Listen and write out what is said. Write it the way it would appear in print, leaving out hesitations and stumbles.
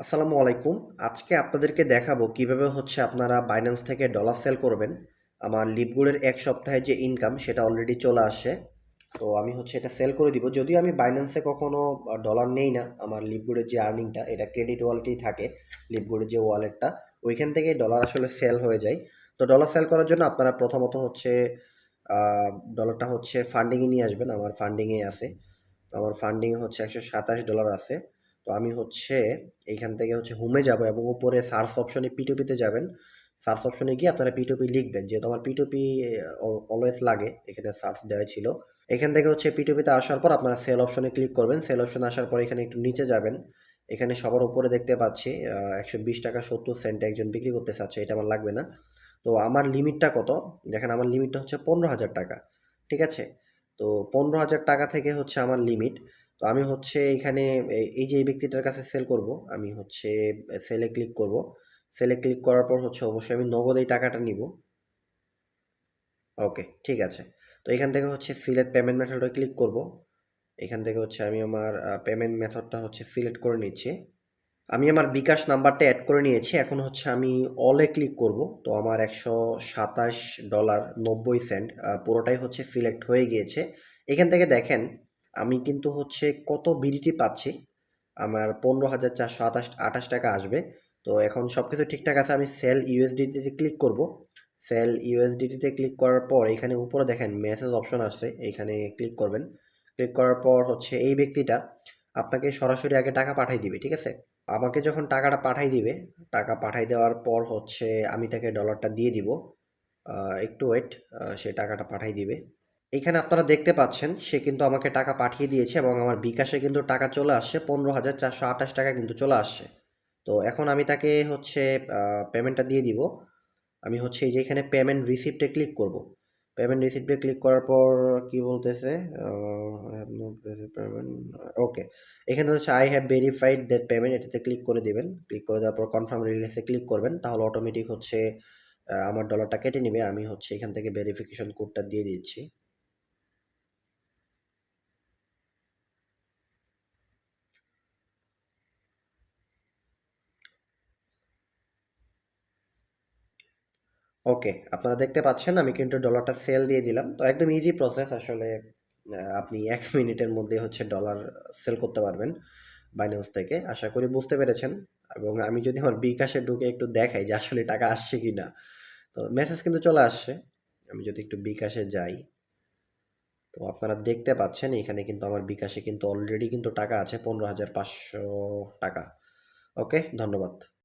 আসসালামু আলাইকুম। আজকে আপনাদেরকে দেখাবো কিভাবে আপনারা বাইন্যান্স থেকে ডলার সেল করবেন। আমার লিপগুড়ের ১ সপ্তাহের যে ইনকাম সেটা অলরেডি চলে আসে। তো আমি এটা সেল করে দিব। যদিও আমি বাইন্যান্সে কখনো ডলার নেই না। আমার লিপগুড়ের যে আর্নিংটা এটা ক্রেডিট ওয়ালেটেই থাকে। লিপগুড়ের যে ওয়ালেটটা ওইখান থেকেই ডলার আসলে সেল হয়ে যায়। তো ডলার সেল করার জন্য আপনারা প্রথমত আ ডলারটা ফান্ডিংয়ে নিয়ে আসবেন। আমার ফান্ডিংয়ে আছে। তো আমার ফান্ডিং $১২৭ আছে। তো আমি এইখান থেকে হোমে যাবো এবং উপরে সার্চ অপশনে P2P তে যাবেন। সার্চ অপশনে গিয়ে আপনারা P2P লিখবেন। যেহেতু আমার P2P অলওয়েজ লাগে। এখানে সার্চ দেওয়া ছিল। এখান থেকে P2P তে আসার পর আপনারা সেল অপশনে ক্লিক করবেন। সেল অপশনে আসার পর এখানে একটু নিচে যাবেন। এখানে সবার উপরে দেখতে পাচ্ছি ৳১২০.৭০ একজন বিক্রি করতে চাচ্ছে। এটা আমার লাগবে না। তো আমার লিমিটটা কত? দেখেন আমার লিমিটটা ৳১৫,০০০। ঠিক আছে? তো ৳১৫,০০০ থেকে আমার লিমিট। তো আমি এইখানে এই যে এই ব্যক্তিটার কাছে সেল করব। আমি সেলে ক্লিক করব। সেলে ক্লিক করার পর অবশ্যই আমি নগদ এই টাকাটা নিবো। ওকে, ঠিক আছে। তো এখান থেকে সিলেক্ট পেমেন্ট মেথডে ক্লিক করব। এখান থেকে আমি আমার পেমেন্ট মেথডটা সিলেক্ট করে নিচ্ছি। আমি আমার বিকাশ নাম্বারটা এড করে নিয়েছি। এখন আমি অলে ক্লিক করব। তো আমার $১২৭.৯০ পুরোটাই সিলেক্ট হয়ে গিয়েছে। এখান থেকে দেখেন আমি কিন্তু কত বিডিটি পাচ্ছি। আমার $১৫,৪২৮ আসবে। তো এখন সবকিছু ঠিকঠাক আছে। আমি সেল ইউএসডিটি তে ক্লিক করব। সেল ইউএসডিটি তে ক্লিক করার পর এখানে উপরে দেখেন মেসেজ অপশন আসছে। এখানে ক্লিক করবেন। ক্লিক করার পর এই ব্যক্তিটা আপনাকে সরাসরি আগে টাকা পাঠিয়ে দিবে। ঠিক আছে? আমাকে যখন টাকাটা পাঠায় দিবে, টাকা পাঠায় দেওয়ার পর আমি তাকে ডলারটা দিয়ে দিব। একটু ওয়েট, সে টাকাটা পাঠায় দিবে। এইখানে আপনারা দেখতে পাচ্ছেন সে কিন্তু আমাকে টাকা পাঠিয়ে দিয়েছে এবং আমার বিকাশে কিন্তু টাকা চলে আসছে। ৳১৫,৪২৮ কিন্তু চলে আসছে। তো এখন আমি তাকে পেমেন্টটা দিয়ে দিব। আমি এই যে এখানে পেমেন্ট রিসিপ্ট এ ক্লিক করব। পেমেন্ট রিসিপ্ট এ ক্লিক করার পর কি বলতেছে? I have not received payment. ওকে। এখানে I have verified that payment এটাতে ক্লিক করে দিবেন। ক্লিক করে দেওয়ার পর কনফার্ম রিলিজ এ ক্লিক করবেন। তাহলে অটোমেটিক আমার ডলারটা কেটে নিবে। আমি এখান থেকে ভেরিফিকেশন কোডটা দিয়ে দিচ্ছি। ওকে, আপনারা দেখতে পাচ্ছেন আমি কিন্তু ডলারটা সেল দিয়ে দিলাম। তো একদম ইজি প্রসেস আসলে। আপনি ১ মিনিটের মধ্যে ডলার সেল করতে পারবেন বাইন্যান্স থেকে। আশা করি বুঝতে পেরেছেন। এবং আমি যদি আমার বিকাশে ঢুকে একটু দেখাই যে আসলে টাকা আসছে কিনা। তো মেসেজ কিন্তু চলে আসছে। আমি যদি একটু বিকাশে যাই, তো আপনারা দেখতে পাচ্ছেন এখানে কিন্তু আমার বিকাশে কিন্তু অলরেডি কিন্তু টাকা আছে ৳১৫,৫০০। ওকে, ধন্যবাদ।